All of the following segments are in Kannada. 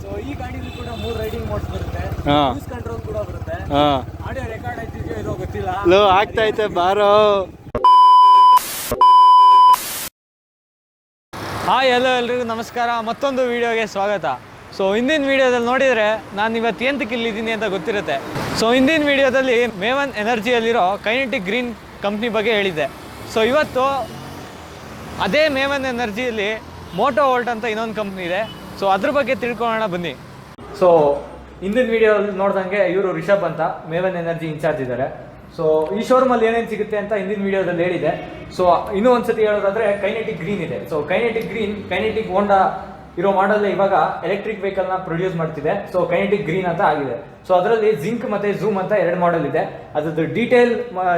ಸೊ ಈ ಗಾಡಿಲಿ ಕೂಡ 3 ರೈಡಿಂಗ್ ಮೋಡ್ಸ್ ಬರುತ್ತೆ, ಕ್ರೂಸ್ ಕಂಟ್ರೋಲ್ ಕೂಡ ಬರುತ್ತೆ. ಆಡಿಯೋ ರೆಕಾರ್ಡ್ ಆಯ್ತಿದೆಯೋ ಇರೋ ಗೊತ್ತಿಲ್ಲ, ಆಗ್ತಾ ಐತೆ ಬಾರೋ. ಹಾಯ್ ಹಲೋ ಎಲ್ರಿಗೂ ನಮಸ್ಕಾರ, ಮತ್ತೊಂದು ವಿಡಿಯೋಗೆ ಸ್ವಾಗತ. ಸೊ ಹಿಂದಿನ ವಿಡಿಯೋದಲ್ಲಿ ನೋಡಿದರೆ ನಾನು ಇವತ್ತು ಎಂತಕ್ಕೆ ಇಲ್ಲಿದ್ದೀನಿ ಅಂತ ಗೊತ್ತಿರುತ್ತೆ. ಸೊ ಹಿಂದಿನ ವಿಡಿಯೋದಲ್ಲಿ ಮೇವನ್ ಎನರ್ಜಿಯಲ್ಲಿರೋ ಕೈನೆಟಿಕ್ ಗ್ರೀನ್ ಕಂಪ್ನಿ ಬಗ್ಗೆ ಹೇಳಿದ್ದೆ. ಸೊ ಇವತ್ತು ಅದೇ ಮೇವನ್ ಎನರ್ಜಿಯಲ್ಲಿ ಮೋಟೋ ವೋಲ್ಟ್ ಅಂತ ಇನ್ನೊಂದು ಕಂಪ್ನಿ ಇದೆ. ಸೊ ಅದ್ರ ಬಗ್ಗೆ ತಿಳ್ಕೊಳ್ಳೋಣ ಬನ್ನಿ. ಸೊ ಹಿಂದಿನ ವಿಡಿಯೋದಲ್ಲಿ ನೋಡ್ದಂಗೆ ಇವರು ರಿಷಬ್ ಅಂತ ಮೇವನ್ ಎನರ್ಜಿ ಇನ್ಚಾರ್ಜ್ ಇದ್ದಾರೆ. ಸೊ ಈ ಶೋರೂಮಲ್ಲಿ ಏನೇನು ಸಿಗುತ್ತೆ ಅಂತ ಹಿಂದಿನ ವಿಡಿಯೋದಲ್ಲಿ ಹೇಳಿದೆ. ಸೊ ಇನ್ನೂ ಒಂದ್ಸತಿ ಹೇಳೋದಾದ್ರೆ ಕೈನೆಟಿಕ್ ಗ್ರೀನ್ ಇದೆ. ಸೊ ಕೈನೆಟಿಕ್ ಗ್ರೀನ್ ಕೈನೆಟಿಕ್ ಹೋಂಡಾ ಇರೋ ಮಾಡಲ್ ಇವಾಗ ಎಲೆಕ್ಟ್ರಿಕ್ ವೆಹಿಕಲ್ನ ಪ್ರೊಡ್ಯೂಸ್ ಮಾಡ್ತಿದೆ. ಸೊ ಕೈನೆಟಿಕ್ ಗ್ರೀನ್ ಅಂತ ಆಗಿದೆ. ಸೊ ಅದರಲ್ಲಿ ಜಿಂಕ್ ಮತ್ತೆ ಝೂಮ್ ಅಂತ 2 ಮಾಡೆಲ್ ಇದೆ. ಅದ್ರದ್ದು detail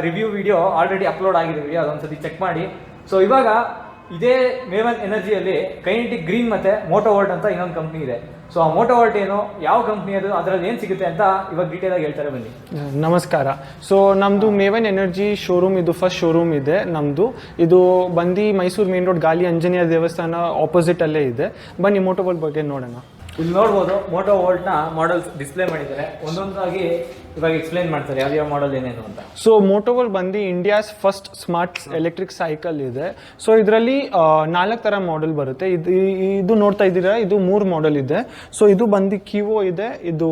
review video already upload ಆಗಿದೆ, ವಿಡಿಯೋ ಅದೊಂದ್ಸತಿ ಚೆಕ್ ಮಾಡಿ. ಸೊ ಇವಾಗ ಇದೇ ಮೇವನ್ ಎನರ್ಜಿಯಲ್ಲಿ ಕೈನೆಟಿಕ್ ಗ್ರೀನ್ ಮತ್ತೆ ಮೋಟೋ ವೋಲ್ಟ್ ಅಂತ ಇನ್ನೊಂದು ಕಂಪ್ನಿ ಇದೆ. ಸೊ ಆ ಮೋಟೋ ವೋಲ್ಟ್ ಏನು, ಯಾವ ಕಂಪ್ನಿ ಅದು, ಅದರಲ್ಲಿ ಏನು ಸಿಗುತ್ತೆ ಅಂತ ಇವಾಗ ಡೀಟೇಲ್ ಆಗಿ ಹೇಳ್ತಾರೆ ಬನ್ನಿ. ನಮಸ್ಕಾರ. ಸೊ ನಮ್ಮದು ಮೇವನ್ ಎನರ್ಜಿ ಶೋರೂಮ್ ಇದು ಫಸ್ಟ್ ಶೋರೂಮ್ ಇದೆ ನಮ್ಮದು. ಇದು ಬಂದು ಮೈಸೂರು ಮೇನ್ ರೋಡ್ ಗಾಲಿ ಆಂಜನೇಯ ದೇವಸ್ಥಾನ ಆಪೋಸಿಟ್ ಅಲ್ಲೇ ಇದೆ. ಬನ್ನಿ ಮೋಟೋ ವೋಲ್ಟ್ ಬಗ್ಗೆ ನೋಡೋಣ. ಇಲ್ಲಿ ನೋಡ್ಬೋದು ಮೋಟೋ ವೋಲ್ಟ್ನ ಮಾಡೆಲ್ಸ್ ಡಿಸ್ಪ್ಲೇ ಮಾಡಿದ್ದಾರೆ. ಒಂದೊಂದಾಗಿ ಇವಾಗ ಎಕ್ಸ್ಪ್ಲೈನ್ ಮಾಡ್ತಾರೆ ಯಾವ್ಯಾವ ಮಾಡೆಲ್ ಏನೇನು ಅಂತ. ಸೊ ಮೋಟೋ ವೋಲ್ಟ್ ಬಂದು India's first smart electric cycle ಇದೆ. ಸೊ ಇದರಲ್ಲಿ 4 ಥರ ಮಾಡೆಲ್ ಬರುತ್ತೆ. ಇದು ನೋಡ್ತಾ ಇದ್ದೀರಾ, ಇದು 3 ಮಾಡೆಲ್ ಇದೆ. ಸೊ ಇದು ಬಂದು ಕಿವೋ ಇದೆ, ಇದು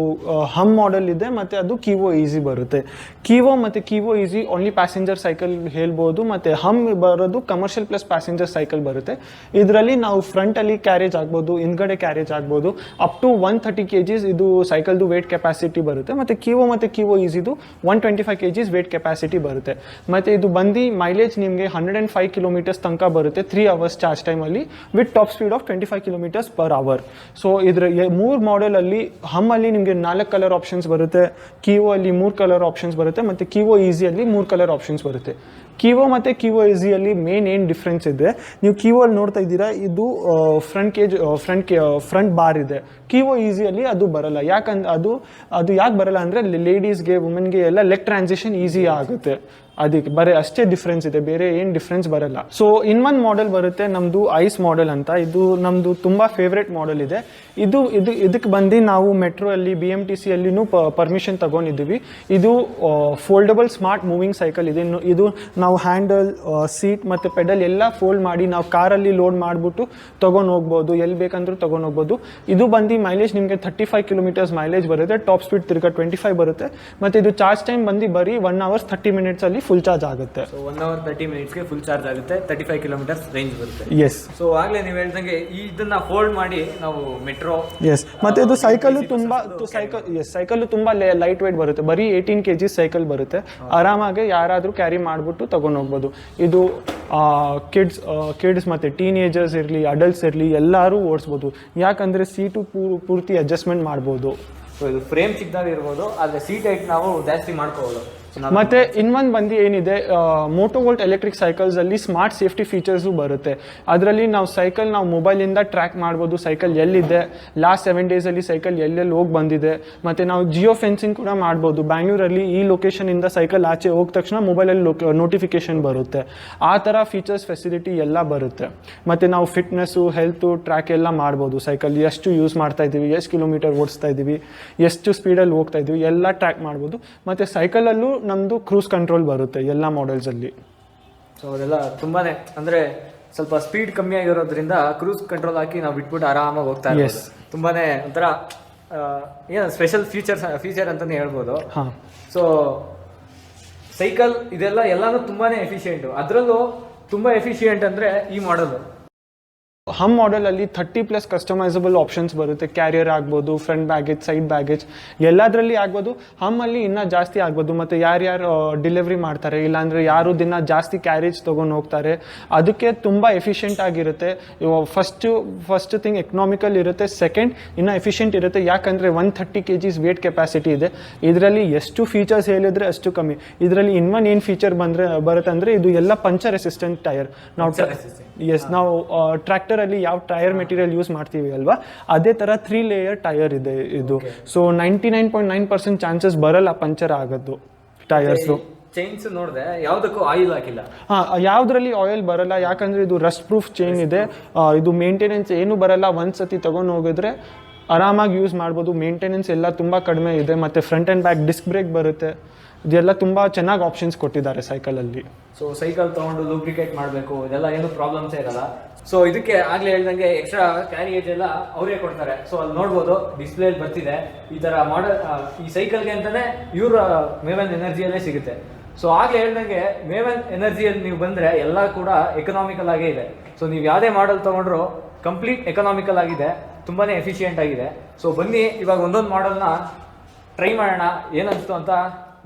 ಹಮ್ ಮಾಡೆಲ್ ಇದೆ, ಮತ್ತು ಅದು ಕಿವೋ ಈಸಿ ಬರುತ್ತೆ. ಕಿವೋ ಮತ್ತು ಕಿವೋ ಈಸಿ ಓನ್ಲಿ ಪ್ಯಾಸೆಂಜರ್ ಸೈಕಲ್ ಹೇಳ್ಬೋದು, ಮತ್ತು ಹಮ್ ಬರೋದು ಕಮರ್ಷಿಯಲ್ ಪ್ಲಸ್ ಪ್ಯಾಸೆಂಜರ್ ಸೈಕಲ್ ಬರುತ್ತೆ. ಇದರಲ್ಲಿ ನಾವು ಫ್ರಂಟಲ್ಲಿ ಕ್ಯಾರೇಜ್ ಆಗ್ಬೋದು, ಹಿಂದ್ಗಡೆ ಕ್ಯಾರೇಜ್ ಆಗ್ಬೋದು. ಅಪ್ ಟು 130 kg ಇದು ಸೈಕಲ್ದು ವೇಟ್ ಕೆಪಾಸಿಟಿ ಬರುತ್ತೆ. ಮತ್ತು ಕಿವೋ ಮತ್ತು ಕಿವೋ ಈಸಿದು 125 kg ವೇಟ್ ಕೆಪಾಸಿಟಿ ಬರುತ್ತೆ. ಮತ್ತು ಇದು ಬಂದು ಮೈಲೇಜ್ ನಿಮಗೆ 105 km ತನಕ ಬರುತ್ತೆ 3 hours ಚಾರ್ಜ್ ಟೈಮಲ್ಲಿ with top speed of 25 km/h. So ಇದರ 3 ಮಾಡೆಲಲ್ಲಿ ಹಮ್ಮಲ್ಲಿ ನಿಮಗೆ 4 ಕಲರ್ ಆಪ್ಷನ್ಸ್ ಬರುತ್ತೆ, ಕಿವೋ ಅಲ್ಲಿ 3 ಕಲರ್ ಆಪ್ಷನ್ಸ್ ಬರುತ್ತೆ, ಮತ್ತು ಕಿವೋ ಈಸಿಯಲ್ಲಿ 3 ಕಲರ್ ಆಪ್ಷನ್ಸ್ ಬರುತ್ತೆ. ಕಿವೋ ಮತ್ತು ಕಿವೋ ಈಸಿಯಲ್ಲಿ ಮೇನ್ ಏನು ಡಿಫ್ರೆನ್ಸ್ ಇದೆ, ನೀವು ಕಿವೋ ಅಲ್ಲಿ ನೋಡ್ತಾ ಇದ್ದೀರಾ, ಇದು ಫ್ರಂಟ್ ಬಾರ್ ಇದೆ. ಕಿವೋ ಈಸಿಯಲ್ಲಿ ಅದು ಬರಲ್ಲ. ಯಾಕಂದ್ರೆ ಅದು ಯಾಕೆ ಬರಲ್ಲ ಅಂದರೆ ಲೇಡೀಸ್ಗೆ ವುಮೆನ್ಗೆ ಎಲ್ಲ ಲೆಗ್ ಟ್ರಾನ್ಸಿಷನ್ ಈಸಿ ಆಗುತ್ತೆ. ಅದಕ್ಕೆ ಅಷ್ಟೇ ಡಿಫ್ರೆನ್ಸ್ ಇದೆ, ಬೇರೆ ಏನು ಡಿಫ್ರೆನ್ಸ್ ಬರಲ್ಲ. ಸೊ ಇನ್ನೊಂದು ಮಾಡೆಲ್ ಬರುತ್ತೆ ನಮ್ಮದು ಐಸ್ ಮಾಡೆಲ್ ಅಂತ. ಇದು ನಮ್ಮದು ತುಂಬ ಫೇವ್ರೇಟ್ ಮಾಡೆಲ್ ಇದೆ. ಇದಕ್ಕೆ ಬಂದು ನಾವು ಮೆಟ್ರೋ ಅಲ್ಲಿ BMTC ಅಲ್ಲಿನೂ ಪರ್ಮಿಷನ್ ತಗೊಂಡಿದ್ದೀವಿ. ಇದು ಫೋಲ್ಡಬಲ್ ಸ್ಮಾರ್ಟ್ ಮೂವಿಂಗ್ ಸೈಕಲ್ ಇದೆ. ಇದು ನಾವು ಹ್ಯಾಂಡಲ್, ಸೀಟ್ ಮತ್ತು ಪೆಡಲ್ ಎಲ್ಲ ಫೋಲ್ಡ್ ಮಾಡಿ ನಾವು ಕಾರಲ್ಲಿ ಲೋಡ್ ಮಾಡಿಬಿಟ್ಟು ತೊಗೊಂಡು ಹೋಗ್ಬೋದು, ಎಲ್ಲಿ ಬೇಕಂದ್ರೂ ತೊಗೊಂಡು ಹೋಗ್ಬೋದು. ಇದು ಬಂದು ಮೈಲೇಜ್ ನಿಮಗೆ 35 km ಮೈಲೇಜ್ ಬರುತ್ತೆ, ಟಾಪ್ ಸ್ಪೀಡ್ ತಿರ್ಗಾ 25 ಬರುತ್ತೆ. ಮತ್ತು ಇದು ಚಾರ್ಜ್ ಟೈಮ್ ಬಂದು ಬರೀ 1 hour 30 minutes ಅಲ್ಲಿ ಫುಲ್ ಚಾರ್ಜ್ ಆಗುತ್ತೆ. ಸೊ 1 hour 30 minutesಗೆ ಫುಲ್ ಚಾರ್ಜ್ ಆಗುತ್ತೆ, 35 km ರೇಂಜ್ ಬರುತ್ತೆ. ಎಸ್. ಸೊ ಆಗ್ಲೇ ನೀವು ಹೇಳ್ದಂಗೆ ಇದನ್ನ ಫೋಲ್ಡ್ ಮಾಡಿ ನಾವು ಮೆಟ್ರೋ. ಎಸ್. ಮತ್ತೆ ಇದು ಸೈಕಲ್ ತುಂಬಾ ಲೈಟ್ ವೇಟ್ ಬರುತ್ತೆ, ಬರೀ 18 kg ಸೈಕಲ್ ಬರುತ್ತೆ. ಆರಾಮಾಗಿ ಯಾರಾದ್ರೂ ಕ್ಯಾರಿ ಮಾಡ್ಬಿಟ್ಟು ತಗೊಂಡು ಹೋಗ್ಬೋದು. ಇದು ಕಿಡ್ಸ್ ಮತ್ತೆ ಟೀನೇಜರ್ಸ್ ಇರಲಿ, ಅಡಲ್ಟ್ಸ್ ಇರಲಿ, ಎಲ್ಲರೂ ಓಡಿಸ್ಬೋದು. ಯಾಕಂದ್ರೆ ಸೀಟು ಪೂರ್ತಿ ಅಡ್ಜಸ್ಟ್ಮೆಂಟ್ ಮಾಡ್ಬೋದು. ಸೊ ಇದು ಫ್ರೇಮ್ ಚಿಕ್ಕದಾಗಿ ಇರ್ಬೋದು, ಆದರೆ ಸೀಟ್ ಹೈಟ್ ನಾವು ಜಾಸ್ತಿ ಮಾಡ್ಕೋಬೋದು. ಮತ್ತೆ ಇನ್ನೊಂದು ಬಂದು ಏನಿದೆ, ಮೋಟೋ ವೋಲ್ಟ್ ಎಲೆಕ್ಟ್ರಿಕ್ ಸೈಕಲ್ಸ್ ಅಲ್ಲಿ ಸ್ಮಾರ್ಟ್ ಸೇಫ್ಟಿ ಫೀಚರ್ಸು ಬರುತ್ತೆ. ಅದರಲ್ಲಿ ನಾವು ಮೊಬೈಲಿಂದ ಟ್ರ್ಯಾಕ್ ಮಾಡ್ಬೋದು ಸೈಕಲ್ ಎಲ್ಲಿದೆ, ಲಾಸ್ಟ್ 7 days ಅಲ್ಲಿ ಸೈಕಲ್ ಎಲ್ಲೆಲ್ಲಿ ಹೋಗಿ ಬಂದಿದೆ. ಮತ್ತೆ ನಾವು ಜಿಯೋ ಫೆನ್ಸಿಂಗ್ ಕೂಡ ಮಾಡ್ಬೋದು. ಬ್ಯಾಂಗ್ಳೂರಲ್ಲಿ ಈ ಲೊಕೇಶನ್ ಇಂದ ಸೈಕಲ್ ಆಚೆ ಹೋದ ತಕ್ಷಣ ಮೊಬೈಲಲ್ಲಿ ನೋಟಿಫಿಕೇಶನ್ ಬರುತ್ತೆ. ಆ ಥರ ಫೀಚರ್ಸ್ ಫೆಸಿಲಿಟಿ ಎಲ್ಲ ಬರುತ್ತೆ. ಮತ್ತೆ ನಾವು ಫಿಟ್ನೆಸ್ಸು, ಹೆಲ್ತು ಟ್ರ್ಯಾಕ್ ಎಲ್ಲ ಮಾಡ್ಬೋದು. ಸೈಕಲ್ ಎಷ್ಟು ಯೂಸ್ ಮಾಡ್ತಾ ಇದ್ದೀವಿ, ಎಷ್ಟು ಕಿಲೋಮೀಟರ್ ಓಡಿಸ್ತಾ ಇದ್ದೀವಿ, ಎಷ್ಟು ಸ್ಪೀಡಲ್ಲಿ ಹೋಗ್ತಾ ಇದ್ದೀವಿ ಎಲ್ಲ ಟ್ರ್ಯಾಕ್ ಮಾಡ್ಬೋದು. ಮತ್ತು ಸೈಕಲಲ್ಲೂ ನಮ್ಮದು ಕ್ರೂಸ್ ಕಂಟ್ರೋಲ್ ಬರುತ್ತೆ ಎಲ್ಲ ಮಾಡೆಲ್ಸಲ್ಲಿ. ಸೊ ಅದೆಲ್ಲ ತುಂಬಾ ಅಂದರೆ ಸ್ವಲ್ಪ ಸ್ಪೀಡ್ ಕಮ್ಮಿ ಆಗಿರೋದ್ರಿಂದ ಕ್ರೂಸ್ ಕಂಟ್ರೋಲ್ ಹಾಕಿ ನಾವು ಬಿಟ್ಬಿಟ್ಟು ಆರಾಮಾಗಿ ಹೋಗ್ತಾ ಇದ್ದೀವಿ. ತುಂಬಾ ಒಂಥರ ಏನು ಸ್ಪೆಷಲ್ ಫೀಚರ್ ಅಂತಲೇ ಹೇಳ್ಬೋದು. ಸೊ ಸೈಕಲ್ ಇದೆಲ್ಲ ಎಲ್ಲಾನು ತುಂಬಾ ಎಫಿಷಿಯೆಂಟು. ಅದರಲ್ಲೂ ತುಂಬ ಎಫಿಷಿಯೆಂಟ್ ಅಂದರೆ ಈ ಮಾಡೆಲ್. ಹಮ್ ಮಾಡೆಲಲ್ಲಿ 30+ ಕಸ್ಟಮೈಸಬಲ್ ಆಪ್ಷನ್ಸ್ ಬರುತ್ತೆ. ಕ್ಯಾರಿಯರ್ ಆಗ್ಬೋದು, ಫ್ರಂಟ್ ಬ್ಯಾಗೇಜ್, ಸೈಡ್ ಬ್ಯಾಗೇಜ್ ಎಲ್ಲದರಲ್ಲಿ ಆಗ್ಬೋದು. ಹಮ್ಮಲ್ಲಿ ಇನ್ನೂ ಜಾಸ್ತಿ ಆಗ್ಬೋದು. ಮತ್ತು ಯಾರ್ಯಾರು ಡೆಲಿವರಿ ಮಾಡ್ತಾರೆ, ಇಲ್ಲಾಂದರೆ ಯಾರು ದಿನ ಜಾಸ್ತಿ ಕ್ಯಾರೇಜ್ ತೊಗೊಂಡು ಹೋಗ್ತಾರೆ, ಅದಕ್ಕೆ ತುಂಬ ಎಫಿಷಿಯೆಂಟ್ ಆಗಿರುತ್ತೆ. ಫಸ್ಟ್ ಥಿಂಗ್ ಎಕನಾಮಿಕಲ್ ಇರುತ್ತೆ, ಸೆಕೆಂಡ್ ಇನ್ನೂ ಎಫಿಷಿಯೆಂಟ್ ಇರುತ್ತೆ. ಯಾಕಂದರೆ 130 kg ವೇಟ್ ಕೆಪಾಸಿಟಿ ಇದೆ. ಇದರಲ್ಲಿ ಎಷ್ಟು ಫೀಚರ್ಸ್ ಹೇಳಿದ್ರೆ ಅಷ್ಟು ಕಮ್ಮಿ. ಇದರಲ್ಲಿ ಇನ್ನೊಂದು ಏನು ಫೀಚರ್ ಬರುತ್ತೆ ಅಂದರೆ ಇದು ಎಲ್ಲ ಪಂಚರ್ ರೆಸಿಸ್ಟೆಂಟ್ ಟೈರ್. ನಾವು ಟ್ರ್ಯಾಕ್ಟರ್ ಅಲ್ಲಿ ಯಾವ ಟೈರ್ ಮೆಟೀರಿಯಲ್ ಯೂಸ್ ಮಾಡ್ತೀವಿ ಅಲ್ವಾ, ಅದೇ ತರ 3 layer ಟೈರ್ ಇದೆ ಇದು. ಸೊ 99.9% ಚಾನ್ಸಸ್ ಬರಲ್ಲ ಪಂಚರ್ ಆಗೋದು ಟೈರ್ಸ್. ಚೈನ್ಸ್ ನೋಡಿದೆ ಯಾವುದಕ್ಕೂ ಆಯಿಲ್ ಹಾಕಿಲ್ಲ. ಯಾವುದ್ರಲ್ಲಿ ಆಯಿಲ್ ಬರಲ್ಲ, ಯಾಕಂದ್ರೆ ಇದು ರಸ್ಟ್ ಪ್ರೂಫ್ ಚೈನ್ ಇದೆ. ಇದು ಮೇಂಟೆನೆನ್ಸ್ ಏನು ಬರಲ್ಲ. ಒಂದ್ಸತಿ ತಗೊಂಡು ಹೋಗಿದ್ರೆ ಆರಾಮಾಗಿ ಯೂಸ್ ಮಾಡ್ಬೋದು. ಮೇಂಟೆನೆನ್ಸ್ ಎಲ್ಲ ತುಂಬ ಕಡಿಮೆ ಇದೆ, ಮತ್ತು front and back disc brake ಬರುತ್ತೆ. ಇದೆಲ್ಲ ತುಂಬ ಚೆನ್ನಾಗಿ ಆಪ್ಷನ್ಸ್ ಕೊಟ್ಟಿದ್ದಾರೆ ಸೈಕಲಲ್ಲಿ. ಸೊ ಸೈಕಲ್ ತೊಗೊಂಡು ಲೂಬ್ರಿಕೇಟ್ ಮಾಡಬೇಕು, ಇದೆಲ್ಲ ಏನು ಪ್ರಾಬ್ಲಮ್ಸೇ ಇರಲ್ಲ. ಸೊ ಇದಕ್ಕೆ ಆಗಲೇ ಹೇಳ್ದಂಗೆ ಎಕ್ಸ್ಟ್ರಾ ಕ್ಯಾರಿಯೇಜ್ ಎಲ್ಲ ಅವರೇ ಕೊಡ್ತಾರೆ. ಸೊ ಅಲ್ಲಿ ನೋಡ್ಬೋದು ಡಿಸ್ಪ್ಲೇಲಿ ಬರ್ತಿದೆ ಈ ಥರ ಮಾಡಲ್. ಈ ಸೈಕಲ್ಗೆ ಅಂತಲೇ ಇವ್ರ ಮೇವನ್ ಎನರ್ಜಿಯಲ್ಲೇ ಸಿಗುತ್ತೆ. ಸೊ ಆಗಲೇ ಹೇಳ್ದಂಗೆ ಮೇವನ್ ಎನರ್ಜಿಯಲ್ಲಿ ನೀವು ಬಂದರೆ ಎಲ್ಲ ಕೂಡ ಎಕನಾಮಿಕಲ್ ಆಗೇ ಇದೆ. ಸೊ ನೀವು ಯಾವುದೇ ಮಾಡಲ್ ತೊಗೊಂಡ್ರು ಕಂಪ್ಲೀಟ್ ಎಕನಾಮಿಕಲ್ ಆಗಿದೆ, ತುಂಬಾ ಎಫಿಷಿಯೆಂಟ್ ಆಗಿದೆ. ಸೊ ಬನ್ನಿ ಇವಾಗ ಒಂದೊಂದು ಮಾಡಲ್ನ ಟ್ರೈ ಮಾಡೋಣ, ಏನನ್ನಿಸ್ತು ಅಂತ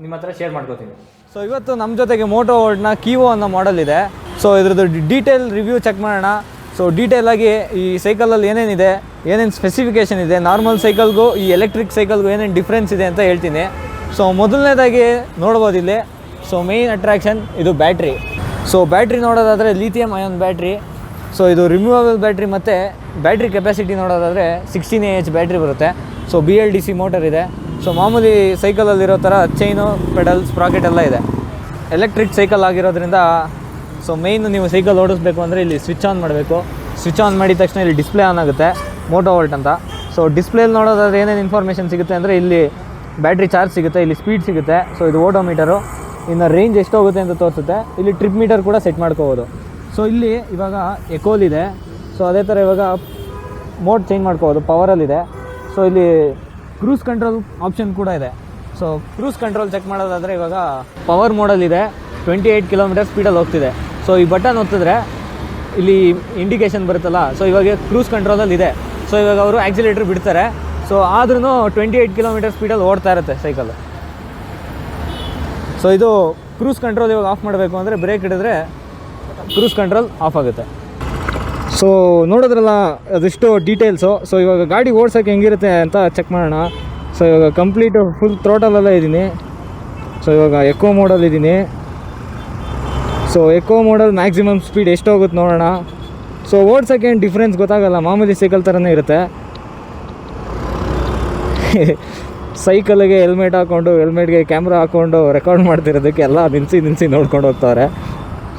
ನಿಮ್ಮ ಹತ್ರ ಶೇರ್ ಮಾಡ್ಕೋತೀನಿ. ಸೊ ಇವತ್ತು ನಮ್ಮ ಜೊತೆಗೆ ಮೋಟೋ ವರ್ಲ್ಡ್ನ ಕೀವೋ ಅನ್ನೋ ಮಾಡೆಲ್ ಇದೆ. ಸೊ ಇದ್ರದ್ದು ಡೀಟೇಲ್ ರಿವ್ಯೂ ಚೆಕ್ ಮಾಡೋಣ. ಸೊ ಡೀಟೇಲಾಗಿ ಈ ಸೈಕಲಲ್ಲಿ ಏನೇನಿದೆ, ಏನೇನು ಸ್ಪೆಸಿಫಿಕೇಷನ್ ಇದೆ, ನಾರ್ಮಲ್ ಸೈಕಲ್ಗೂ ಈ ಎಲೆಕ್ಟ್ರಿಕ್ ಸೈಕಲ್ಗೂ ಏನೇನು ಡಿಫ್ರೆನ್ಸ್ ಇದೆ ಅಂತ ಹೇಳ್ತೀನಿ. ಸೊ ಮೊದಲನೇದಾಗಿ ನೋಡ್ಬೋದು ಇಲ್ಲಿ, ಸೊ ಮೇಯ್ನ್ ಅಟ್ರಾಕ್ಷನ್ ಇದು ಬ್ಯಾಟ್ರಿ. ಸೊ ಬ್ಯಾಟ್ರಿ ನೋಡೋದಾದರೆ ಲಿಥಿಯಂ ಅಯಾನ್ ಬ್ಯಾಟ್ರಿ. ಸೊ ಇದು ರಿಮೂವಬಲ್ ಬ್ಯಾಟ್ರಿ, ಮತ್ತು ಬ್ಯಾಟ್ರಿ ಕೆಪಾಸಿಟಿ ನೋಡೋದಾದರೆ 16 AH ಬ್ಯಾಟ್ರಿ ಬರುತ್ತೆ. ಸೊ BLDC ಮೋಟರ್ ಇದೆ. ಸೊ ಮಾಮೂಲಿ ಸೈಕಲಲ್ಲಿರೋ ಥರ ಚೈನು, ಪೆಡಲ್, ಸ್ಪ್ರಾಕೆಟ್ ಎಲ್ಲ ಇದೆ. ಎಲೆಕ್ಟ್ರಿಕ್ ಸೈಕಲ್ ಆಗಿರೋದ್ರಿಂದ ಸೊ ಮೇಯ್ನ್ ನೀವು ಸೈಕಲ್ ಓಡಿಸ್ಬೇಕು ಅಂದರೆ ಇಲ್ಲಿ ಸ್ವಿಚ್ ಆನ್ ಮಾಡಬೇಕು. ಸ್ವಿಚ್ ಆನ್ ಮಾಡಿದ ತಕ್ಷಣ ಇಲ್ಲಿ ಡಿಸ್ಪ್ಲೇ ಆನ್ ಆಗುತ್ತೆ, ಮೋಟೋ ವೋಲ್ಟ್ ಅಂತ. ಸೊ ಡಿಸ್ಪ್ಲೇಲಿ ನೋಡೋದಾದ್ರೆ ಏನೇನು ಇನ್ಫಾರ್ಮೇಷನ್ ಸಿಗುತ್ತೆ ಅಂದರೆ ಇಲ್ಲಿ ಬ್ಯಾಟ್ರಿ ಚಾರ್ಜ್ ಸಿಗುತ್ತೆ, ಇಲ್ಲಿ ಸ್ಪೀಡ್ ಸಿಗುತ್ತೆ. ಸೊ ಇದು ಓಡೋಮೀಟರು, ಇನ್ನು ರೇಂಜ್ ಎಷ್ಟೋಗುತ್ತೆ ಅಂತ ತೋರಿಸುತ್ತೆ. ಇಲ್ಲಿ ಟ್ರಿಪ್ ಮೀಟರ್ ಕೂಡ ಸೆಟ್ ಮಾಡ್ಕೋಬೋದು. ಸೊ ಇಲ್ಲಿ ಇವಾಗ ಎಕೋಲ್ ಇದೆ. ಸೊ ಅದೇ ಥರ ಇವಾಗ ಮೋಡ್ ಚೇಂಜ್ ಮಾಡ್ಕೋಬೋದು, ಪವರಲ್ಲಿದೆ. ಸೊ ಇಲ್ಲಿ ಕ್ರೂಸ್ ಕಂಟ್ರೋಲ್ ಆಪ್ಷನ್ ಕೂಡ ಇದೆ. ಸೊ ಕ್ರೂಸ್ ಕಂಟ್ರೋಲ್ ಚೆಕ್ ಮಾಡೋದಾದರೆ ಇವಾಗ ಪವರ್ ಮೋಡಲ್ಲಿದೆ, 28 km ಸ್ಪೀಡಲ್ಲಿ ಹೋಗ್ತಿದೆ. ಸೊ ಈ ಬಟನ್ ಒತ್ತಿದ್ರೆ ಇಲ್ಲಿ ಇಂಡಿಕೇಷನ್ ಬರುತ್ತಲ್ಲ, ಸೊ ಇವಾಗ ಕ್ರೂಸ್ ಕಂಟ್ರೋಲಲ್ಲಿ ಇದೆ. ಸೊ ಇವಾಗ ಅವರು ಆ್ಯಕ್ಸಿಲೇಟ್ರ್ ಬಿಡ್ತಾರೆ. ಸೊ ಆದ್ರೂ 28 km ಸ್ಪೀಡಲ್ಲಿ ಓಡ್ತಾ ಇರುತ್ತೆ ಸೈಕಲ್. ಸೊ ಇದು ಕ್ರೂಸ್ ಕಂಟ್ರೋಲ್ ಇವಾಗ ಆಫ್ ಮಾಡಬೇಕು ಅಂದರೆ ಬ್ರೇಕ್ ಹಿಡಿದ್ರೆ ಕ್ರೂಸ್ ಕಂಟ್ರೋಲ್ ಆಫ್ ಆಗುತ್ತೆ. ಸೊ ನೋಡಿದ್ರಲ್ಲ ಅದಿಷ್ಟು ಡೀಟೇಲ್ಸು. ಸೊ ಇವಾಗ ಗಾಡಿ ಓಡ್ಸೋಕ್ಕೆ ಹೆಂಗಿರುತ್ತೆ ಅಂತ ಚೆಕ್ ಮಾಡೋಣ. ಸೊ ಇವಾಗ ಕಂಪ್ಲೀಟು ಫುಲ್ ಥ್ರೋಟಲೆಲ್ಲ ಇದ್ದೀನಿ. ಸೊ ಇವಾಗ ಎಕೋ ಮೋಡಲ್ಲಿದ್ದೀನಿ. So eco mode maximum speed ಎಷ್ಟು ಹೋಗುತ್ತೆ ನೋಡೋಣ. ಸೊ ಓಡ್ಸೋಕ್ಕೆ ಏನು ಡಿಫ್ರೆನ್ಸ್ ಗೊತ್ತಾಗಲ್ಲ, ಮಾಮೂಲಿ ಸೈಕಲ್ ಥರನೇ ಇರುತ್ತೆ. ಸೈಕಲ್ಗೆ ಹೆಲ್ಮೆಟ್ ಹಾಕ್ಕೊಂಡು, ಹೆಲ್ಮೆಟ್ಗೆ ಕ್ಯಾಮ್ರಾ ಹಾಕ್ಕೊಂಡು ರೆಕಾರ್ಡ್ ಮಾಡ್ತಿರೋದಕ್ಕೆ ಎಲ್ಲ ನಿಲ್ಲಿಸಿ ನೋಡ್ಕೊಂಡು ಹೋಗ್ತಾರೆ.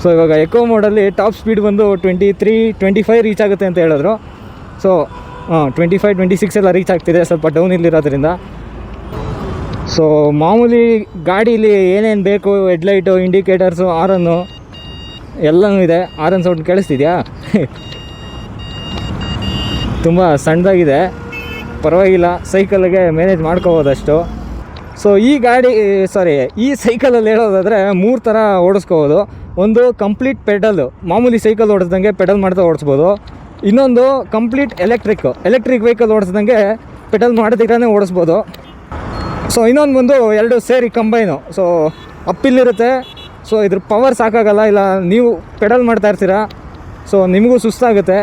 ಸೊ ಇವಾಗ ಎಕೋ ಮೋಡಲ್ಲಿ ಟಾಪ್ ಸ್ಪೀಡ್ ಬಂದು 23-25 ರೀಚ್ ಆಗುತ್ತೆ ಅಂತ ಹೇಳಿದ್ರು. ಸೊ 25-26 ಎಲ್ಲ ರೀಚ್ ಆಗ್ತಿದೆ, ಸ್ವಲ್ಪ ಡೌನ್ ಇಲ್ಲಿರೋದ್ರಿಂದ. ಸೊ ಮಾಮೂಲಿ ಗಾಡೀಲಿ ಏನೇನು ಬೇಕು, ಹೆಡ್ಲೈಟು, ಇಂಡಿಕೇಟರ್ಸು, ಆರನ್ನು ಎಲ್ಲನೂ ಇದೆ. ಆರನ್ ಸೌಂಡ್ ಕೇಳಿಸ್ತಿದ್ಯಾ? ತುಂಬ ಸಣ್ಣದಾಗಿದೆ, ಪರವಾಗಿಲ್ಲ, ಸೈಕಲ್ಗೆ ಮ್ಯಾನೇಜ್ ಮಾಡ್ಕೋಬೋದಷ್ಟು. ಸೊ ಈ ಸೈಕಲಲ್ಲಿ ಹೇಳೋದಾದರೆ 3 ಥರ ಓಡಿಸ್ಕೋಬೋದು. ಒಂದು ಕಂಪ್ಲೀಟ್ ಪೆಡಲ್, ಮಾಮೂಲಿ ಸೈಕಲ್ ಓಡಿಸ್ದಂಗೆ ಪೆಡಲ್ ಮಾಡ್ತಾ ಓಡಿಸ್ಬೋದು. ಇನ್ನೊಂದು ಕಂಪ್ಲೀಟ್ ಎಲೆಕ್ಟ್ರಿಕ್ ವೆಹಿಕಲ್ ಓಡಿಸ್ದಂಗೆ ಪೆಡಲ್ ಮಾಡೋದಿಕ್ಕೇ ಓಡಿಸ್ಬೋದು. ಸೊ ಇನ್ನೊಂದು ಬಂದು 2 ಸೇರಿ ಕಂಬೈನು. ಸೊ ಅಪ್ಪಿಲ್ಲಿರುತ್ತೆ. ಸೊ ಇದ್ರ ಪವರ್ ಸಾಕಾಗಲ್ಲ, ಇಲ್ಲ ನೀವು ಪೆಡಲ್ ಮಾಡ್ತಾ ಇರ್ತೀರ, ಸೊ ನಿಮಗೂ ಸುಸ್ತಾಗುತ್ತೆ.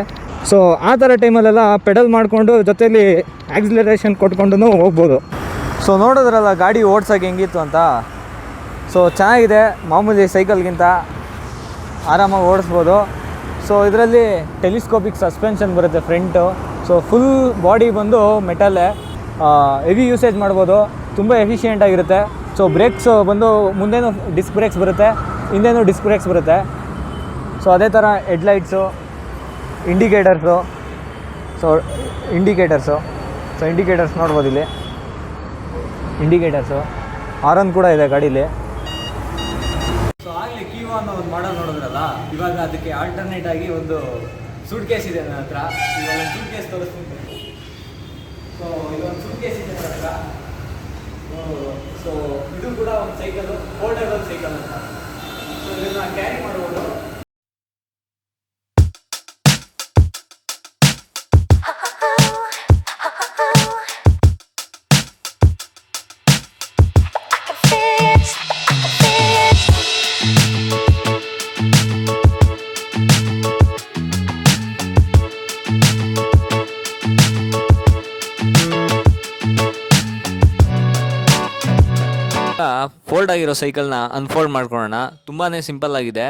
ಸೊ ಆ ಥರ ಟೈಮಲ್ಲೆಲ್ಲ ಪೆಡಲ್ ಮಾಡಿಕೊಂಡು ಜೊತೆಯಲ್ಲಿ ಆಕ್ಸಿಲರೇಷನ್ ಕೊಟ್ಕೊಂಡು ಹೋಗ್ಬೋದು. ಸೊ ನೋಡಿದ್ರಲ್ಲ ಗಾಡಿ ಓಡ್ಸೋಕೆ ಹೆಂಗಿತ್ತು ಅಂತ. ಸೊ ಚೆನ್ನಾಗಿದೆ, ಮಾಮೂಲಿ ಸೈಕಲ್ಗಿಂತ ಆರಾಮಾಗಿ ಓಡಿಸ್ಬೋದು. ಸೊ ಇದರಲ್ಲಿ ಟೆಲಿಸ್ಕೋಪಿಕ್ ಸಸ್ಪೆನ್ಷನ್ ಬರುತ್ತೆ ಫ್ರಂಟು. ಸೊ ಫುಲ್ ಬಾಡಿ ಬಂದು ಮೆಟಲ್ಲೇ, ಹೆವಿ ಯೂಸೇಜ್ ಮಾಡ್ಬೋದು, ತುಂಬ ಎಫಿಷಿಯೆಂಟಾಗಿರುತ್ತೆ. ಸೊ ಬ್ರೇಕ್ಸು ಬಂದು ಮುಂದೇನು ಡಿಸ್ಕ್ ಬ್ರೇಕ್ಸ್ ಬರುತ್ತೆ, ಹಿಂದೇನು ಡಿಸ್ಕ್ ಬ್ರೇಕ್ಸ್ ಬರುತ್ತೆ. ಸೊ ಅದೇ ಥರ ಹೆಡ್ಲೈಟ್ಸು, ಇಂಡಿಕೇಟರ್ಸ್ ನೋಡ್ಬೋದು ಇಲ್ಲಿ. ಇಂಡಿಕೇಟರ್ಸು, ಆರನ್ ಕೂಡ ಇದೆ ಗಾಡೀಲಿ. ಸೊ ಆಗಲೇ ಕೀವೋ ಅನ್ನೋ ಒಂದು ಮಾಡಲ್ ನೋಡಿದ್ರಲ್ಲ, ಇವಾಗ ಅದಕ್ಕೆ ಆಲ್ಟರ್ನೇಟ್ ಆಗಿ ಒಂದು ಸೂಟ್ ಕೇಸ್ ಇದೆ ನನ್ನ ಹತ್ರ. ಇವಾಗ ಒಂದು ಸೂಟ್ ಕೇಸ್ ತೋರಿಸ್ತೀನಿ. ಸೊ ಇದೊಂದು ಸೂಟ್ ಕೇಸ್ ಇದೆ ನನ್ನ ಹತ್ರ. ಸೊ ಇದು ಕೂಡ ಒಂದು ಸೈಕಲ್, ಫೋಲ್ಡಬಲ್ ಸೈಕಲ್ ಅಂತ. ಸೊ ಇದನ್ನು ಕ್ಯಾರಿ ಮಾಡ್ಬೋದು. ಫೋಲ್ಡ್ ಆಗಿರೋ ಸೈಕಲ್ನ ಅನ್ಫೋಲ್ಡ್ ಮಾಡ್ಕೊಳ್ಳೋಣ. ತುಂಬಾ ಸಿಂಪಲ್ ಆಗಿದೆ.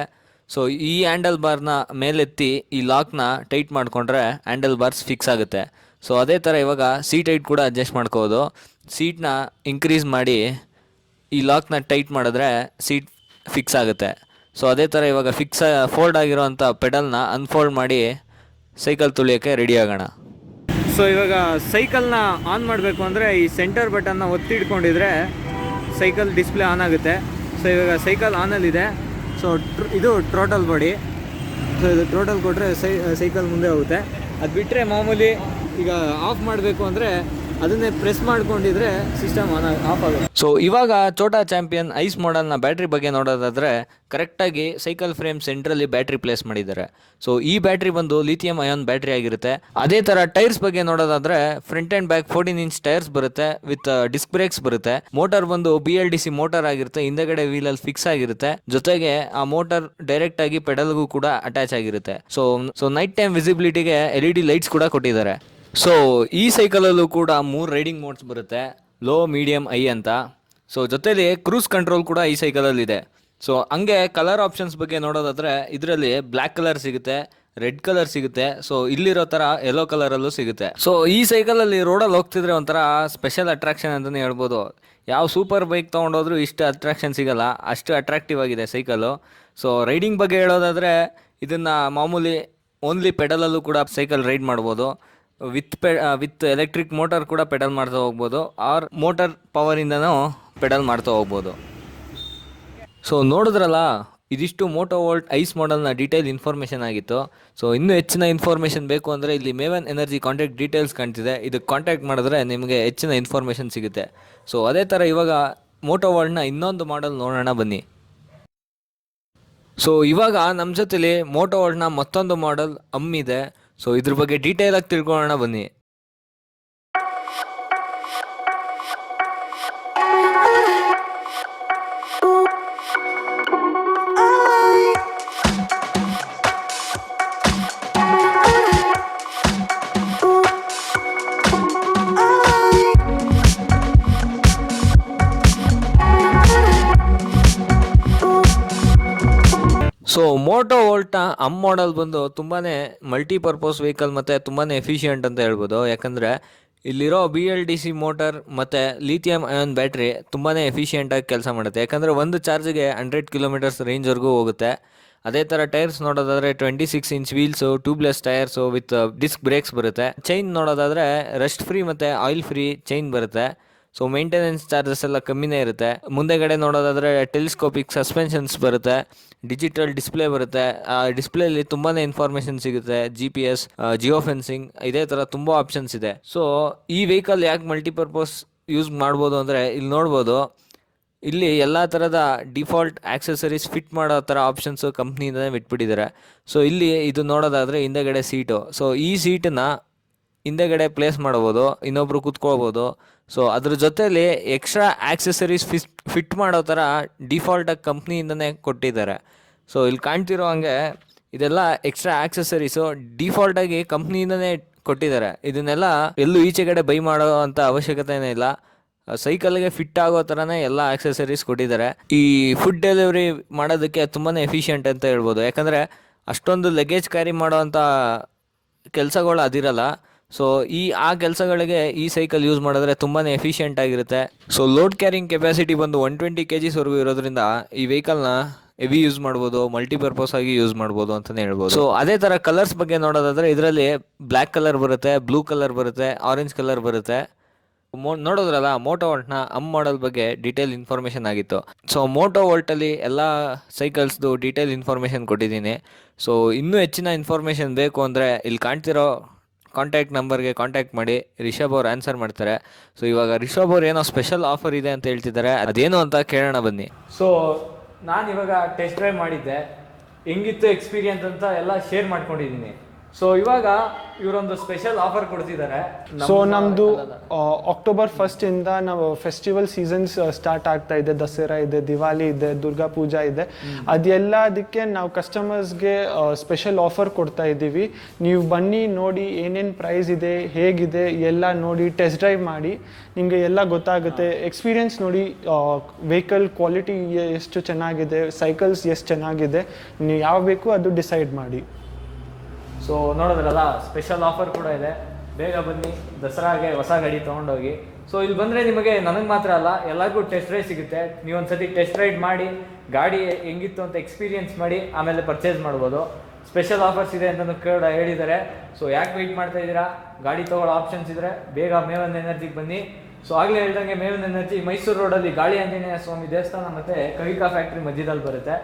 ಸೊ ಈ ಹ್ಯಾಂಡಲ್ ಬಾರ್ನ ಮೇಲೆತ್ತಿ ಈ ಲಾಕ್ನ ಟೈಟ್ ಮಾಡಿಕೊಂಡ್ರೆ ಹ್ಯಾಂಡಲ್ ಬಾರ್ಸ್ ಫಿಕ್ಸ್ ಆಗುತ್ತೆ. ಸೊ ಅದೇ ಥರ ಇವಾಗ ಸೀಟ್ ಹೈಟ್ ಕೂಡ ಅಡ್ಜಸ್ಟ್ ಮಾಡ್ಕೋಬೋದು. ಸೀಟ್ನ ಇನ್ಕ್ರೀಸ್ ಮಾಡಿ ಈ ಲಾಕ್ನ ಟೈಟ್ ಮಾಡಿದ್ರೆ ಸೀಟ್ ಫಿಕ್ಸ್ ಆಗುತ್ತೆ. ಸೊ ಅದೇ ಥರ ಇವಾಗ ಫೋಲ್ಡ್ ಆಗಿರೋವಂಥ ಪೆಡಲ್ನ ಅನ್ಫೋಲ್ಡ್ ಮಾಡಿ ಸೈಕಲ್ ತುಳಿಯೋಕ್ಕೆ ರೆಡಿ ಆಗೋಣ. ಸೊ ಇವಾಗ ಸೈಕಲ್ನ ಆನ್ ಮಾಡಬೇಕು ಅಂದರೆ ಈ ಸೆಂಟರ್ ಬಟನ್ನ ಒತ್ತಿಡ್ಕೊಂಡಿದ್ರೆ ಸೈಕಲ್ ಡಿಸ್ಪ್ಲೇ ಆನ್ ಆಗುತ್ತೆ. ಸೊ ಇವಾಗ ಸೈಕಲ್ ಆನಲ್ಲಿದೆ. ಸೊ ಇದು ಟೋಟಲ್ ಬಾಡಿ. ಸೊ ಇದು ಟೋಟಲ್ ಕೊಟ್ಟರೆ ಸೈಕಲ್ ಮುಂದೆ ಹೋಗುತ್ತೆ. ಅದು ಬಿಟ್ಟರೆ ಮಾಮೂಲಿ ಈಗ ಆಫ್ ಮಾಡಬೇಕು ಅಂದರೆ ಅದನ್ನೇ ಪ್ರೆಸ್ ಮಾಡ್ಕೊಂಡಿದ್ರೆ ಸಿಸ್ಟಮ್ ಆಫ್ ಆಗುತ್ತೆ. ಸೊ ಇವಾಗ ಛೋಟಾ ಚಾಂಪಿಯನ್ ಐಸ್ ಮಾಡೆಲ್ನ ಬ್ಯಾಟ್ರಿ ಬಗ್ಗೆ ನೋಡೋದಾದರೆ ಕರೆಕ್ಟಾಗಿ ಸೈಕಲ್ ಫ್ರೇಮ್ ಸೆಂಟ್ರಲ್ಲಿ ಬ್ಯಾಟ್ರಿ ಪ್ಲೇಸ್ ಮಾಡಿದ್ದಾರೆ. ಸೊ ಈ ಬ್ಯಾಟ್ರಿ ಬಂದು ಲಿಥಿಯಂ ಅಯಾನ್ ಬ್ಯಾಟ್ರಿ ಆಗಿರುತ್ತೆ. ಅದೇ ಥರ ಟೈರ್ಸ್ ಬಗ್ಗೆ ನೋಡೋದಾದರೆ front and back 14 inch tyres ಬರುತ್ತೆ ವಿತ್ ಡಿಸ್ಕ್ ಬ್ರೇಕ್ಸ್ ಬರುತ್ತೆ. ಮೋಟರ್ ಬಂದು BLDC ಮೋಟರ್ ಆಗಿರುತ್ತೆ. ಹಿಂದೆಗಡೆ ವೀಲಲ್ಲಿ ಫಿಕ್ಸ್ ಆಗಿರುತ್ತೆ. ಜೊತೆಗೆ ಆ ಮೋಟರ್ ಡೈರೆಕ್ಟ್ ಆಗಿ ಪೆಡಲ್ಗೂ ಕೂಡ ಅಟ್ಯಾಚ್ ಆಗಿರುತ್ತೆ. ಸೊ ನೈಟ್ ಟೈಮ್ ವಿಸಿಬಿಲಿಟಿಗೆ LED ಲೈಟ್ಸ್ ಕೂಡ ಕೊಟ್ಟಿದ್ದಾರೆ. ಸೊ ಈ ಸೈಕಲಲ್ಲೂ ಕೂಡ 3 ರೈಡಿಂಗ್ ಮೋಡ್ಸ್ ಬರುತ್ತೆ, ಲೋ, ಮೀಡಿಯಮ್, ಐ ಅಂತ. ಸೊ ಜೊತೆಲಿ ಕ್ರೂಸ್ ಕಂಟ್ರೋಲ್ ಕೂಡ ಈ ಸೈಕಲಲ್ಲಿದೆ. ಸೊ ಹಂಗೆ ಕಲರ್ ಆಪ್ಷನ್ಸ್ ಬಗ್ಗೆ ನೋಡೋದಾದರೆ ಇದರಲ್ಲಿ ಬ್ಲ್ಯಾಕ್ ಕಲರ್ ಸಿಗುತ್ತೆ, ರೆಡ್ ಕಲರ್ ಸಿಗುತ್ತೆ. ಸೊ ಇಲ್ಲಿರೋ ಥರ ಯೆಲ್ಲೋ ಕಲರಲ್ಲೂ ಸಿಗುತ್ತೆ. ಸೊ ಈ ಸೈಕಲಲ್ಲಿ ರೋಡಲ್ಲಿ ಹೋಗ್ತಿದ್ರೆ ಒಂಥರ ಸ್ಪೆಷಲ್ ಅಟ್ರಾಕ್ಷನ್ ಅಂತಲೇ ಹೇಳ್ಬೋದು. ಯಾವ ಸೂಪರ್ ಬೈಕ್ ತೊಗೊಂಡೋದ್ರೂ ಇಷ್ಟು ಅಟ್ರಾಕ್ಷನ್ ಸಿಗಲ್ಲ, ಅಷ್ಟು ಅಟ್ರಾಕ್ಟಿವ್ ಆಗಿದೆ ಸೈಕಲು. ಸೊ ರೈಡಿಂಗ್ ಬಗ್ಗೆ ಹೇಳೋದಾದರೆ ಇದನ್ನು ಮಾಮೂಲಿ ಓನ್ಲಿ ಪೆಡಲಲ್ಲೂ ಕೂಡ ಸೈಕಲ್ ರೈಡ್ ಮಾಡ್ಬೋದು. ವಿತ್ ಎಲೆಕ್ಟ್ರಿಕ್ ಮೋಟರ್ ಕೂಡ ಪೆಡಲ್ ಮಾಡ್ತಾ ಹೋಗ್ಬೋದು, ಆರ್ ಮೋಟರ್ ಪವರಿಂದನೂ ಪೆಡಲ್ ಮಾಡ್ತಾ ಹೋಗ್ಬೋದು. ಸೊ ನೋಡಿದ್ರಲ್ಲ, ಇದಿಷ್ಟು ಮೋಟೋ ವೋಲ್ಟ್ ಐಸ್ ಮಾಡೆಲ್ನ ಡೀಟೇಲ್ ಇನ್ಫಾರ್ಮೇಷನ್ ಆಗಿತ್ತು. ಸೊ ಇನ್ನೂ ಹೆಚ್ಚಿನ ಇನ್ಫಾರ್ಮೇಷನ್ ಬೇಕು ಅಂದರೆ ಇಲ್ಲಿ ಮೇವನ್ ಎನರ್ಜಿ ಕಾಂಟ್ಯಾಕ್ಟ್ ಡೀಟೇಲ್ಸ್ ಕಾಣ್ತಿದೆ, ಇದಕ್ಕೆ ಕಾಂಟ್ಯಾಕ್ಟ್ ಮಾಡಿದ್ರೆ ನಿಮಗೆ ಹೆಚ್ಚಿನ ಇನ್ಫಾರ್ಮೇಷನ್ ಸಿಗುತ್ತೆ. ಸೊ ಅದೇ ಥರ ಇವಾಗ ಮೋಟೋ ವರ್ಲ್ಡ್ನ ಇನ್ನೊಂದು ಮಾಡೆಲ್ ನೋಡೋಣ ಬನ್ನಿ. ಸೊ ಇವಾಗ ನಮ್ಮ ಜೊತೆಲಿ ಮೋಟೋ ವರ್ಲ್ಡ್ನ ಮತ್ತೊಂದು ಮಾಡೆಲ್ ಇದೆ. ಸೊ ಇದ್ರ ಬಗ್ಗೆ ಡೀಟೇಲಾಗಿ ತಿಳ್ಕೊಳ್ಳೋಣ ಬನ್ನಿ. ಸೊ ಮೋಟೋ ವೋಲ್ಟ್ನ ಮಾಡೆಲ್ ಬಂದು ತುಂಬಾ ಮಲ್ಟಿಪರ್ಪಸ್ ವೆಹಿಕಲ್ ಮತ್ತು ತುಂಬಾ ಎಫಿಷಿಯೆಂಟ್ ಅಂತ ಹೇಳ್ಬೋದು. ಯಾಕಂದರೆ ಇಲ್ಲಿರೋ BLDC ಮೋಟರ್ ಮತ್ತು ಲಿಥಿಯಂ ಅಯಾನ್ ಬ್ಯಾಟ್ರಿ ತುಂಬಾ ಎಫಿಷಿಯೆಂಟಾಗಿ ಕೆಲಸ ಮಾಡುತ್ತೆ. ಯಾಕಂದರೆ ಒಂದು ಚಾರ್ಜ್ಗೆ 100 ಕಿಲೋಮೀಟರ್ಸ್ ರೇಂಜ್ವರೆಗೂ ಹೋಗುತ್ತೆ. ಅದೇ ಥರ ಟೈರ್ಸ್ ನೋಡೋದಾದರೆ 26 inch wheels, tubeless tyres with disc brakes ಬರುತ್ತೆ. ಚೈನ್ ನೋಡೋದಾದರೆ ರಸ್ಟ್ ಫ್ರೀ ಮತ್ತು ಆಯಿಲ್ ಫ್ರೀ ಚೈನ್ ಬರುತ್ತೆ. ಸೊ ಮೇಂಟೆನೆನ್ಸ್ ಚಾರ್ಜಸ್ ಎಲ್ಲ ಕಮ್ಮಿನೇ ಇರುತ್ತೆ. ಮುಂದೆಗಡೆ ನೋಡೋದಾದರೆ ಟೆಲಿಸ್ಕೋಪಿಕ್ ಸಸ್ಪೆನ್ಷನ್ಸ್ ಬರುತ್ತೆ, ಡಿಜಿಟಲ್ ಡಿಸ್ಪ್ಲೇ ಬರುತ್ತೆ. ಆ ಡಿಸ್ಪ್ಲೇಲಿ ತುಂಬಾ ಇನ್ಫಾರ್ಮೇಷನ್ ಸಿಗುತ್ತೆ, GPS, ಜಿಯೋ ಫೆನ್ಸಿಂಗ್, ಇದೇ ಥರ ತುಂಬ ಆಪ್ಷನ್ಸ್ ಇದೆ. ಸೊ ಈ ವೆಹಿಕಲ್ ಯಾಕೆ ಮಲ್ಟಿಪರ್ಪಸ್ ಯೂಸ್ ಮಾಡ್ಬೋದು ಅಂದರೆ ಇಲ್ಲಿ ನೋಡ್ಬೋದು, ಇಲ್ಲಿ ಎಲ್ಲ ಥರದ ಡಿಫಾಲ್ಟ್ ಆಕ್ಸೆಸರೀಸ್ ಫಿಟ್ ಮಾಡೋ ಥರ ಆಪ್ಷನ್ಸು ಕಂಪ್ನಿಯಿಂದನೇ ಬಿಟ್ಬಿಟ್ಟಿದ್ದಾರೆ. ಸೊ ಇಲ್ಲಿ ಇದು ನೋಡೋದಾದರೆ ಹಿಂದೆಗಡೆ ಸೀಟು. ಸೊ ಈ ಸೀಟನ್ನು ಹಿಂದೆಗಡೆ ಪ್ಲೇಸ್ ಮಾಡ್ಬೋದು, ಇನ್ನೊಬ್ರು ಕೂತ್ಕೊಳ್ಬೋದು. ಸೊ ಅದ್ರ ಜೊತೆಲಿ ಎಕ್ಸ್ಟ್ರಾ ಆಕ್ಸೆಸರೀಸ್ ಫಿಟ್ ಮಾಡೋ ಥರ ಡಿಫಾಲ್ಟಾಗಿ ಕಂಪ್ನಿಯಿಂದನೇ ಕೊಟ್ಟಿದ್ದಾರೆ. ಸೊ ಇಲ್ಲಿ ಕಾಣ್ತಿರೋ ಹಂಗೆ ಇದೆಲ್ಲ ಎಕ್ಸ್ಟ್ರಾ ಆಕ್ಸೆಸರೀಸು ಡಿಫಾಲ್ಟಾಗಿ ಕಂಪ್ನಿಯಿಂದನೇ ಕೊಟ್ಟಿದ್ದಾರೆ. ಇದನ್ನೆಲ್ಲ ಎಲ್ಲೂ ಈಚೆಗಡೆ ಬೈ ಮಾಡೋ ಅಂಥ ಅವಶ್ಯಕತೆನೇ ಇಲ್ಲ. ಸೈಕಲ್ಗೆ ಫಿಟ್ ಆಗೋ ಥರನೇ ಎಲ್ಲ ಆಕ್ಸೆಸರೀಸ್ ಕೊಟ್ಟಿದ್ದಾರೆ. ಈ ಫುಡ್ ಡೆಲಿವರಿ ಮಾಡೋದಕ್ಕೆ ತುಂಬಾ ಎಫಿಷಿಯೆಂಟ್ ಅಂತ ಹೇಳ್ಬೋದು. ಯಾಕಂದರೆ ಅಷ್ಟೊಂದು ಲಗೇಜ್ ಕ್ಯಾರಿ ಮಾಡೋ ಅಂಥ ಕೆಲಸಗಳು ಅದಿರಲ್ಲ. ಸೊ ಆ ಕೆಲಸಗಳಿಗೆ ಈ ಸೈಕಲ್ ಯೂಸ್ ಮಾಡಿದ್ರೆ ತುಂಬಾ ಎಫಿಷಿಯೆಂಟ್ ಆಗಿರುತ್ತೆ. ಸೊ ಲೋಡ್ ಕ್ಯಾರಿಂಗ್ ಕೆಪಾಸಿಟಿ ಬಂದು 120 kgsವರೆಗೂ ಇರೋದ್ರಿಂದ ಈ ವೆಹಿಕಲ್ನ ಹೆವಿ ಯೂಸ್ ಮಾಡ್ಬೋದು, ಮಲ್ಟಿಪರ್ಪಸ್ ಆಗಿ ಯೂಸ್ ಮಾಡ್ಬೋದು ಅಂತಲೇ ಹೇಳ್ಬೋದು. ಸೊ ಅದೇ ಥರ ಕಲರ್ಸ್ ಬಗ್ಗೆ ನೋಡೋದಾದರೆ ಇದರಲ್ಲಿ ಬ್ಲ್ಯಾಕ್ ಕಲರ್ ಬರುತ್ತೆ, ಬ್ಲೂ ಕಲರ್ ಬರುತ್ತೆ, ಆರೆಂಜ್ ಕಲರ್ ಬರುತ್ತೆ. ನೋಡೋದ್ರಲ್ಲ, ಮೋಟೋ ವೋಲ್ಟ್ನ ಮಾಡೆಲ್ ಬಗ್ಗೆ ಡೀಟೇಲ್ ಇನ್ಫಾರ್ಮೇಷನ್ ಆಗಿತ್ತು. ಸೊ ಮೋಟೋ ವೋಲ್ಟಲ್ಲಿ ಎಲ್ಲ ಸೈಕಲ್ಸ್ದು ಡೀಟೇಲ್ ಇನ್ಫಾರ್ಮೇಷನ್ ಕೊಟ್ಟಿದ್ದೀನಿ. ಸೊ ಇನ್ನೂ ಹೆಚ್ಚಿನ ಇನ್ಫಾರ್ಮೇಷನ್ ಬೇಕು ಅಂದರೆ ಇಲ್ಲಿ ಕಾಣ್ತಿರೋ ಕಾಂಟ್ಯಾಕ್ಟ್ ನಂಬರ್ಗೆ ಕಾಂಟ್ಯಾಕ್ಟ್ ಮಾಡಿ, ರಿಷಬ್ ಅವ್ರು ಆನ್ಸರ್ ಮಾಡ್ತಾರೆ. ಸೊ ಇವಾಗ ರಿಷಬ್ ಅವ್ರು ಏನೋ ಸ್ಪೆಷಲ್ ಆಫರ್ ಇದೆ ಅಂತ ಹೇಳ್ತಿದ್ದಾರೆ, ಅದೇನು ಅಂತ ಕೇಳೋಣ ಬನ್ನಿ. ಸೊ ನಾನು ಇವಾಗ ಟೆಸ್ಟ್ ಡ್ರೈವ್ ಮಾಡಿದ್ದೆ, ಹೆಂಗಿತ್ತು ಎಕ್ಸ್ಪೀರಿಯನ್ಸ್ ಅಂತ ಎಲ್ಲ ಶೇರ್ ಮಾಡ್ಕೊಂಡಿದ್ದೀನಿ. ಸೊ ಇವಾಗ ಇವರೊಂದು ಸ್ಪೆಷಲ್ ಆಫರ್ ಕೊಡ್ತಿದ್ದಾರೆ. ಸೊ ನಮ್ಮದು ಅಕ್ಟೋಬರ್ 1 ಇಂದ ನಾವು ಫೆಸ್ಟಿವಲ್ ಸೀಸನ್ಸ್ ಸ್ಟಾರ್ಟ್ ಆಗ್ತಾ ಇದೆ. ದಸರಾ ಇದೆ, ದಿವಾಲಿ ಇದೆ, ದುರ್ಗಾ ಪೂಜಾ ಇದೆ. ಅದಕ್ಕೆ ನಾವು ಕಸ್ಟಮರ್ಸ್ಗೆ ಸ್ಪೆಷಲ್ ಆಫರ್ ಕೊಡ್ತಾ ಇದ್ದೀವಿ. ನೀವು ಬನ್ನಿ, ನೋಡಿ ಏನೇನು ಪ್ರೈಸ್ ಇದೆ, ಹೇಗಿದೆ ಎಲ್ಲ ನೋಡಿ, ಟೆಸ್ಟ್ ಡ್ರೈವ್ ಮಾಡಿ, ನಿಮಗೆ ಎಲ್ಲ ಗೊತ್ತಾಗುತ್ತೆ. ಎಕ್ಸ್ಪೀರಿಯನ್ಸ್ ನೋಡಿ, ವೆಹಿಕಲ್ ಕ್ವಾಲಿಟಿ ಎಷ್ಟು ಚೆನ್ನಾಗಿದೆ, ಸೈಕಲ್ಸ್ ಎಷ್ಟು ಚೆನ್ನಾಗಿದೆ, ನೀವು ಯಾವ ಬೇಕು ಅದು ಡಿಸೈಡ್ ಮಾಡಿ. ಸೊ ನೋಡೋದ್ರಲ್ಲ, ಸ್ಪೆಷಲ್ ಆಫರ್ ಕೂಡ ಇದೆ. ಬೇಗ ಬನ್ನಿ, ದಸರಾಗೆ ಹೊಸ ಗಾಡಿ ತೊಗೊಂಡೋಗಿ. ಸೊ ಇಲ್ಲಿ ಬಂದರೆ ನಿಮಗೆ, ನನಗೆ ಮಾತ್ರ ಅಲ್ಲ, ಎಲ್ಲರಿಗೂ ಟೆಸ್ಟ್ ರೈಡ್ ಸಿಗುತ್ತೆ. ನೀವೊಂದ್ಸತಿ ಟೆಸ್ಟ್ ರೈಡ್ ಮಾಡಿ, ಗಾಡಿ ಹೆಂಗಿತ್ತು ಅಂತ ಎಕ್ಸ್ಪೀರಿಯನ್ಸ್ ಮಾಡಿ ಆಮೇಲೆ ಪರ್ಚೇಸ್ ಮಾಡ್ಬೋದು. ಸ್ಪೆಷಲ್ ಆಫರ್ಸ್ ಇದೆ ಅಂತ ಕೂಡ ಹೇಳಿದ್ದಾರೆ. ಸೊ ಯಾಕೆ ವೆಯ್ಟ್ ಮಾಡ್ತಾ ಇದ್ದೀರಾ, ಗಾಡಿ ತೊಗೊಳ್ಳೋ ಆಪ್ಷನ್ಸ್ ಇದ್ದರೆ ಬೇಗ ಮೇವನ್ ಎನರ್ಜಿಗೆ ಬನ್ನಿ. ಸೊ ಆಗಲೇ ಹೇಳ್ದಂಗೆ ಮೇವನ್ ಎನರ್ಜಿ ಮೈಸೂರು ರೋಡಲ್ಲಿ ಗಾಳಿ ಆಂಜನೇಯ ಸ್ವಾಮಿ ದೇವಸ್ಥಾನ ಮತ್ತು ಕವಿಕಾ ಫ್ಯಾಕ್ಟ್ರಿ ಮಧ್ಯದಲ್ಲಿ ಬರುತ್ತೆ.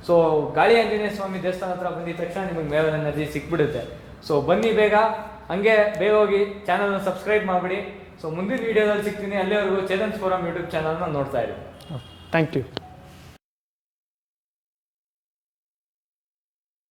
ಸೊ ಗಾಳಿ ಆಂಜನೇಯ ಸ್ವಾಮಿ ದೇವಸ್ಥಾನ ಹತ್ರ ಬಂದಿದ ತಕ್ಷಣ ನಿಮಗೆ ಮೇವನ್ ಎನರ್ಜಿ ಸಿಕ್ಬಿಡುತ್ತೆ. ಸೊ ಬನ್ನಿ ಬೇಗ, ಹಂಗೆ ಬೇಗ ಹೋಗಿ ಚಾನಲ್ನ ಸಬ್ಸ್ಕ್ರೈಬ್ ಮಾಡಿಬಿಡಿ. ಸೊ ಮುಂದಿನ ವೀಡಿಯೋದಲ್ಲಿ ಸಿಗ್ತೀನಿ. ಅಲ್ಲಿವರೆಗೂ ಚೇತನ್ಸ್ ಫೋರಮ್ ಯೂಟ್ಯೂಬ್ ಚಾನಲ್ನ ನೋಡ್ತಾ ಇರಿ. Thank you.